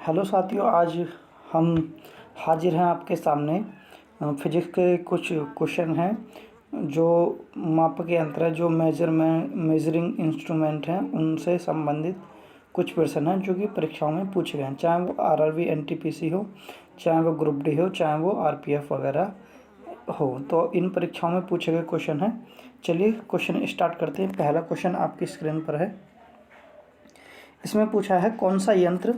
Hello साथियों, आज हम हाजिर हैं आपके सामने। फिजिक्स के कुछ क्वेश्चन हैं जो मापक यंत्र है, जो मेजरिंग इंस्ट्रूमेंट हैं, उनसे संबंधित कुछ प्रश्न हैं जो कि परीक्षाओं में पूछे गए हैं, चाहे वो आरआरबी एनटीपीसी हो, चाहे वो ग्रुप डी हो, चाहे वो आरपीएफ वगैरह हो। तो इन परीक्षाओं में पूछे गए क्वेश्चन हैं। चलिए क्वेश्चन स्टार्ट करते हैं। पहला क्वेश्चन आपकी स्क्रीन पर है। इसमें पूछा है, कौन सा यंत्र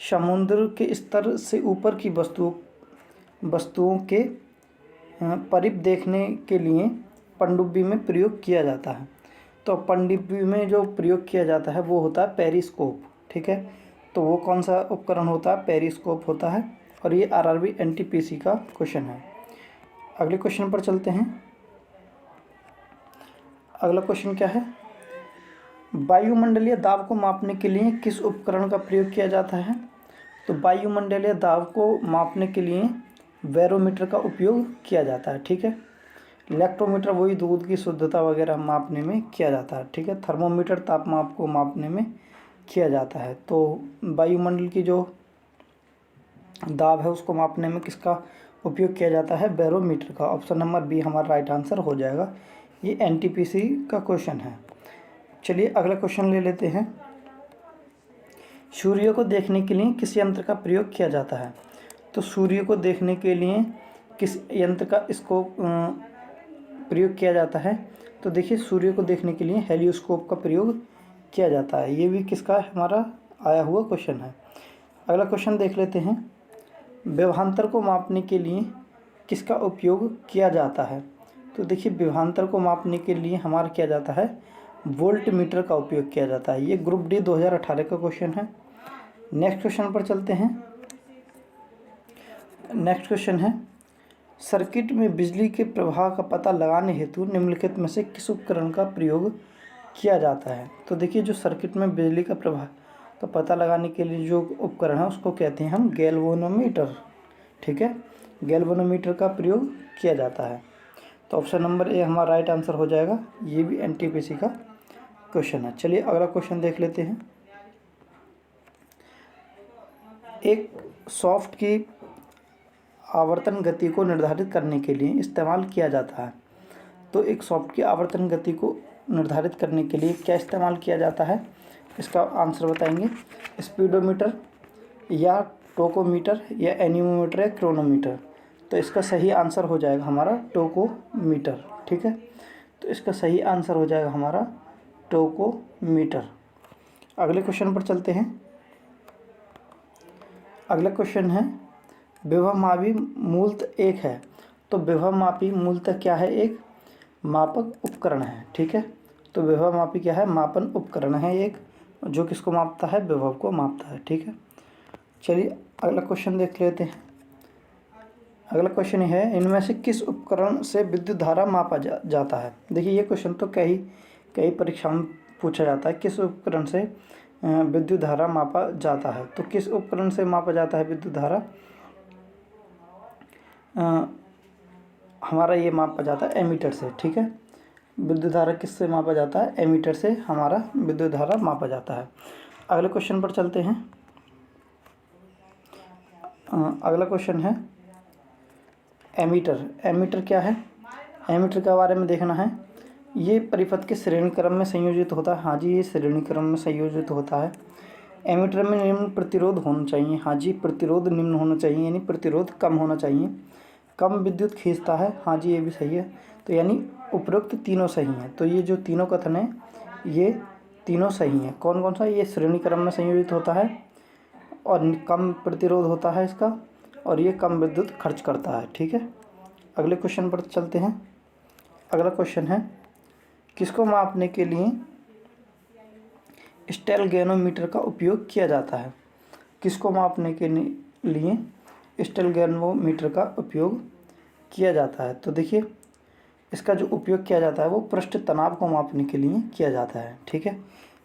समुद्र के स्तर से ऊपर की वस्तुओं के परिप देखने के लिए पनडुब्बी में प्रयोग किया जाता है। तो पनडुब्बी में जो प्रयोग किया जाता है वो होता है पेरिस्कोप। ठीक है, तो वो कौन सा उपकरण होता है? पेरिस्कोप होता है। और ये आरआरबी एनटीपीसी का क्वेश्चन है। अगले क्वेश्चन पर चलते हैं। अगला क्वेश्चन क्या है? वायुमंडलीय दाब को मापने के लिए किस उपकरण का प्रयोग किया जाता है? तो वायुमंडलीय दाब को मापने के लिए बैरोमीटर का उपयोग किया जाता है। ठीक है, इलेक्ट्रोमीटर वही दूध की शुद्धता वगैरह मापने में किया जाता है। ठीक है, थर्मोमीटर तापमान को मापने में किया जाता है। तो वायुमंडल की जो दाब है उसको मापने में किसका उपयोग किया जाता है? बैरोमीटर का। ऑप्शन नंबर बी हमारा राइट आंसर हो जाएगा। ये एनटीपीसी का क्वेश्चन है। चलिए अगला क्वेश्चन ले लेते हैं। सूर्य को देखने के लिए किस यंत्र का प्रयोग किया जाता है? तो सूर्य को देखने के लिए किस यंत्र का प्रयोग किया जाता है? तो देखिए, सूर्य को देखने के लिए हेलियोस्कोप का प्रयोग किया जाता है। ये भी किसका हमारा आया हुआ क्वेश्चन है। अगला क्वेश्चन देख लेते हैं। विभवांतर को मापने के लिए किसका उपयोग किया जाता है? तो देखिए, विभवांतर को मापने के लिए हमारा किया जाता है वोल्ट मीटर का उपयोग किया जाता है। ये ग्रुप डी 2018 का क्वेश्चन है। नेक्स्ट क्वेश्चन पर चलते हैं। नेक्स्ट क्वेश्चन है, सर्किट में बिजली के प्रवाह का पता लगाने हेतु निम्नलिखित में से किस उपकरण का प्रयोग किया जाता है? तो देखिए, जो सर्किट में बिजली का प्रवाह का पता लगाने के लिए जो उपकरण है उसको कहते हैं हम गैल्वेनोमीटर। ठीक है, गैल्वेनोमीटर का प्रयोग किया जाता है। तो ऑप्शन नंबर ए हमारा राइट आंसर हो जाएगा। ये भी एनटीपीसी का क्वेश्चन है। चलिए अगला क्वेश्चन देख लेते हैं। एक सॉफ्ट की आवर्तन गति को निर्धारित करने के लिए इस्तेमाल किया जाता है। तो एक सॉफ्ट की आवर्तन गति को निर्धारित करने के लिए क्या इस्तेमाल किया जाता है? इसका आंसर बताएंगे। स्पीडोमीटर या टोकोमीटर या एनीमोमीटर या क्रोनोमीटर। तो इसका सही आंसर हो जाएगा हमारा टोकोमीटर। ठीक है, तो इसका सही आंसर हो जाएगा हमारा टोकोमीटर। अगले क्वेश्चन पर चलते हैं। अगला क्वेश्चन है, विभवमापी मूलतः एक है। तो विभवमापी मूलतः क्या है? एक मापक उपकरण है। ठीक है, तो विभवमापी क्या है? मापन उपकरण है एक, जो किसको मापता है? विभव को मापता है। ठीक है, चलिए अगला क्वेश्चन देख लेते हैं। अगला क्वेश्चन है, इनमें से किस उपकरण से विद्युत धारा मापा जाता है? देखिए, ये क्वेश्चन तो कई परीक्षा में पूछा जाता है। किस उपकरण से विद्युत धारा मापा जाता है? तो किस उपकरण से मापा जाता है विद्युत धारा? हमारा ये मापा जाता है एमीटर से। ठीक है, विद्युत धारा किससे मापा जाता है? एमीटर से हमारा विद्युत धारा मापा जाता है। अगले क्वेश्चन पर चलते हैं। अगला क्वेश्चन है, एमीटर। एमीटर क्या है? एमीटर के बारे में देखना है। ये परिपथ के श्रेणी क्रम में संयोजित होता है। हाँ जी, ये श्रेणी क्रम में संयोजित होता है। एमीटर में निम्न प्रतिरोध होना चाहिए। हाँ जी, प्रतिरोध निम्न होना चाहिए, यानी प्रतिरोध कम होना चाहिए। कम विद्युत खींचता है। हाँ जी, ये भी सही है। तो यानी उपरोक्त तीनों सही हैं। तो ये जो तीनों कथन हैं ये तीनों सही हैं। कौन कौन सा? ये श्रेणी क्रम में संयोजित होता है और कम प्रतिरोध होता है इसका, और ये कम विद्युत खर्च करता है। ठीक है, अगले क्वेश्चन पर चलते हैं। अगला क्वेश्चन है, किसको मापने के लिए स्टेलगैनोमीटर का उपयोग किया जाता है? किसको मापने के लिए स्टेलगैनोमीटर का उपयोग किया जाता है? तो देखिए, इसका जो उपयोग किया जाता है वो पृष्ठ तनाव को मापने के लिए किया जाता है। ठीक है,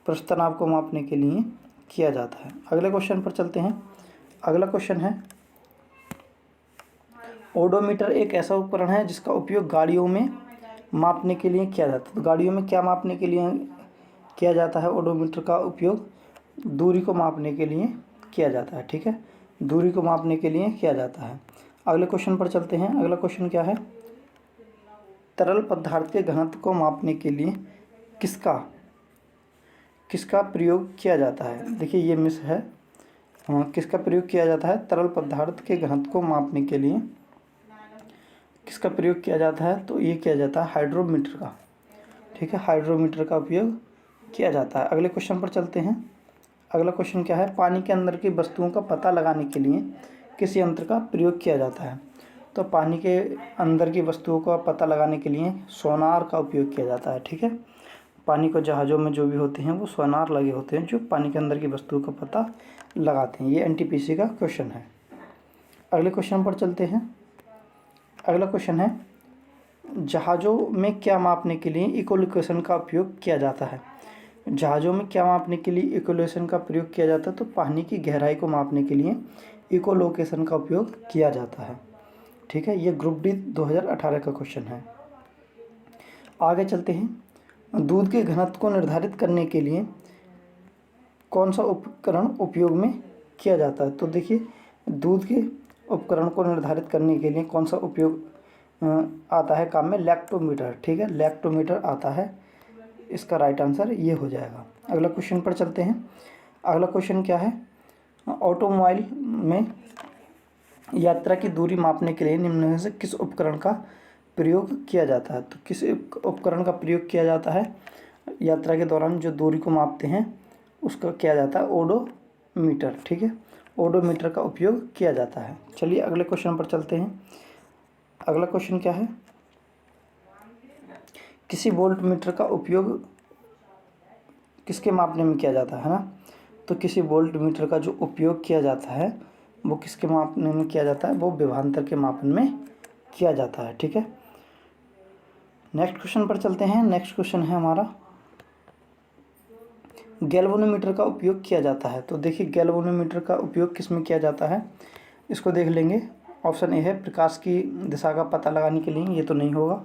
पृष्ठ तनाव को मापने के लिए किया जाता है। अगले क्वेश्चन पर चलते हैं। अगला क्वेश्चन है, ओडोमीटर एक ऐसा उपकरण है जिसका उपयोग गाड़ियों में मापने के लिए किया जाता है। तो गाड़ियों में क्या मापने के लिए किया जाता है? ओडोमीटर का उपयोग दूरी को मापने के लिए किया जाता है, ठीक है, दूरी को मापने के लिए किया जाता है। अगले क्वेश्चन पर चलते हैं। अगला क्वेश्चन क्या है, तरल पदार्थ के घनत्व को मापने के लिए किसका किसका प्रयोग किया जाता है। देखिए ये मिस है, किसका प्रयोग किया जाता है, तरल पदार्थ के घनत्व को मापने के लिए किसका प्रयोग किया जाता है, तो ये किया जाता है हाइड्रोमीटर का, ठीक है, हाइड्रोमीटर का उपयोग किया जाता है। अगले क्वेश्चन पर चलते हैं। अगला क्वेश्चन क्या है, पानी के अंदर की वस्तुओं का पता लगाने के लिए किस यंत्र का प्रयोग किया जाता है। तो पानी के अंदर की वस्तुओं का पता लगाने के लिए सोनार का उपयोग किया जाता है, ठीक है, पानी को जहाज़ों में जो भी होते हैं वो सोनार लगे होते हैं जो पानी के अंदर की वस्तुओं का पता लगाते हैं। ये एनटीपीसी का क्वेश्चन है। अगले क्वेश्चन पर चलते हैं। अगला क्वेश्चन है, जहाज़ों में क्या मापने के लिए इकोलोकेशन का उपयोग किया जाता है। जहाज़ों में क्या मापने के लिए इकोलोकेशन का प्रयोग किया जाता है, तो पानी की गहराई को मापने के लिए इकोलोकेशन का उपयोग किया जाता है, ठीक है। ये ग्रुप डी 2018 का क्वेश्चन है। आगे चलते हैं। दूध के घनत्व को निर्धारित करने के लिए कौन सा उपकरण उपयोग में किया जाता है। तो देखिए दूध के उपकरण को निर्धारित करने के लिए कौन सा उपयोग आता है काम में, लैक्टोमीटर, ठीक है, लैक्टोमीटर आता है। इसका राइट आंसर ये हो जाएगा। अगला क्वेश्चन पर चलते हैं। अगला क्वेश्चन क्या है, ऑटोमोबाइल में यात्रा की दूरी मापने के लिए निम्न में से किस उपकरण का प्रयोग किया जाता है। तो किस उपकरण का प्रयोग किया जाता है यात्रा के दौरान जो दूरी को मापते हैं उसका किया जाता है ओडोमीटर, ठीक है, ओडोमीटर का उपयोग किया जाता है। चलिए अगले क्वेश्चन पर चलते हैं। अगला क्वेश्चन क्या है, किसी वोल्टमीटर का उपयोग किसके मापने में किया जाता है ना। तो किसी वोल्टमीटर का जो उपयोग किया जाता है वो किसके मापने में किया जाता है, वो विभवांतर के मापन में किया जाता है, ठीक है। नेक्स्ट क्वेश्चन पर चलते हैं। नेक्स्ट क्वेश्चन है हमारा, गैल्वेनोमीटर का उपयोग किया जाता है। तो देखिए गैल्वेनोमीटर का उपयोग किस में किया जाता है, इसको देख लेंगे। ऑप्शन ए है प्रकाश की दिशा का पता लगाने के लिए, ये तो नहीं होगा।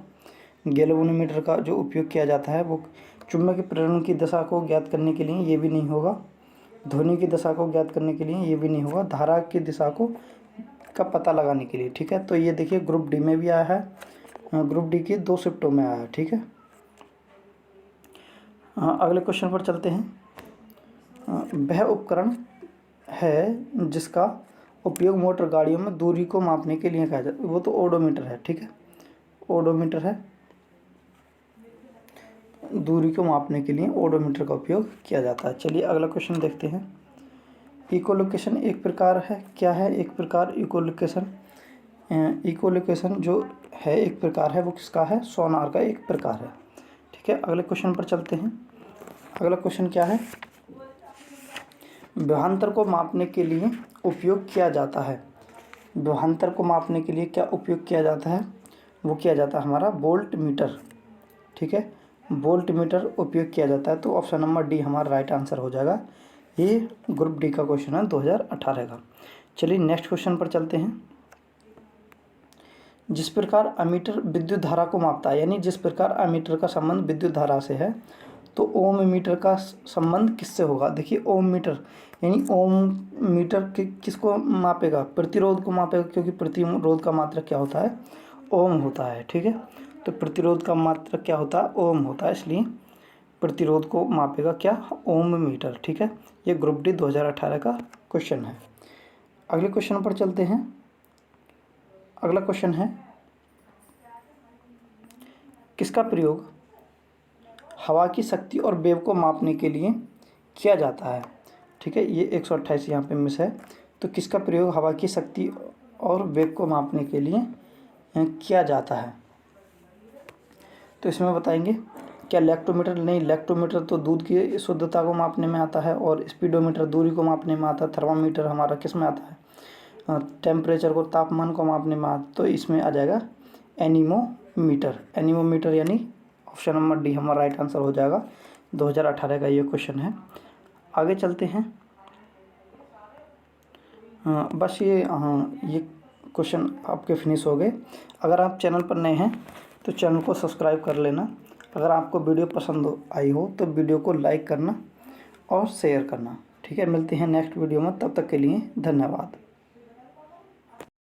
गैल्वेनोमीटर का जो उपयोग किया जाता है वो चुंबकीय प्रेरण की दिशा को ज्ञात करने के लिए, ये भी नहीं होगा। ध्वनि की दिशा को ज्ञात करने के लिए, ये भी नहीं होगा। धारा की दिशा को का पता लगाने के लिए, ठीक है। तो ये देखिए ग्रुप डी में भी आया है, ग्रुप डी की 2 शिफ्टों में आया है, ठीक है। अगले क्वेश्चन पर चलते हैं। वह उपकरण है जिसका उपयोग मोटर गाड़ियों में दूरी को मापने के लिए किया जाता है, वो तो ओडोमीटर है, ठीक है, ओडोमीटर है। दूरी को मापने के लिए ओडोमीटर का उपयोग किया जाता है। चलिए अगला क्वेश्चन देखते हैं। इकोलोकेशन एक प्रकार है, क्या है एक प्रकार इकोलोकेशन। इकोलोकेशन जो है एक प्रकार है, वो किसका है, सोनार का एक प्रकार है, ठीक है। अगले क्वेश्चन पर चलते हैं। अगला क्वेश्चन क्या है, विभवांतर को मापने के लिए उपयोग किया जाता है। विभवांतर को मापने के लिए क्या उपयोग किया जाता है, वो किया जाता है हमारा वोल्ट मीटर, ठीक है, वोल्ट मीटर उपयोग किया जाता है। तो ऑप्शन नंबर डी हमारा राइट आंसर हो जाएगा। ये ग्रुप डी का क्वेश्चन है 2018 का। चलिए नेक्स्ट क्वेश्चन पर चलते हैं। जिस प्रकार अमीटर विद्युत धारा को मापता है, यानी जिस प्रकार अमीटर का संबंध विद्युत धारा से है, तो ओम मीटर का संबंध किससे होगा। देखिए ओम मीटर यानी ओम मीटर किसको मापेगा, प्रतिरोध को मापेगा, क्योंकि प्रतिरोध का मात्रक क्या होता है, ओम होता है, ठीक है। तो प्रतिरोध का मात्रक क्या होता है, ओम होता है, इसलिए प्रतिरोध को मापेगा क्या, ओम मीटर, ठीक है। ये ग्रुप डी 2018 का क्वेश्चन है। अगले क्वेश्चन पर चलते हैं। अगला क्वेश्चन है, किसका प्रयोग हवा की शक्ति और वेव को मापने के लिए किया जाता है, ठीक है। ये 128 यहाँ पे मिस है। तो किसका प्रयोग हवा की शक्ति और वेव को मापने के लिए किया जाता है, तो इसमें बताएंगे क्या लैक्टोमीटर, नहीं, लैक्टोमीटर तो दूध की शुद्धता को मापने में आता है, और स्पीडोमीटर दूरी को मापने में आता है। थर्मामीटर हमारा किस में आता है, टेम्परेचर को, तापमान को मापने में आता, तो इसमें आ जाएगा एनीमोमीटर। एनीमोमीटर यानी ऑप्शन नंबर डी हमारा राइट आंसर हो जाएगा। 2018 का ये क्वेश्चन है। आगे चलते हैं। बस ये क्वेश्चन आपके फिनिश हो गए। अगर आप चैनल पर नए हैं तो चैनल को सब्सक्राइब कर लेना। अगर आपको वीडियो पसंद आई हो तो वीडियो को लाइक करना और शेयर करना। ठीक है, मिलते हैं नेक्स्ट वीडियो में, तब तक के लिए धन्यवाद।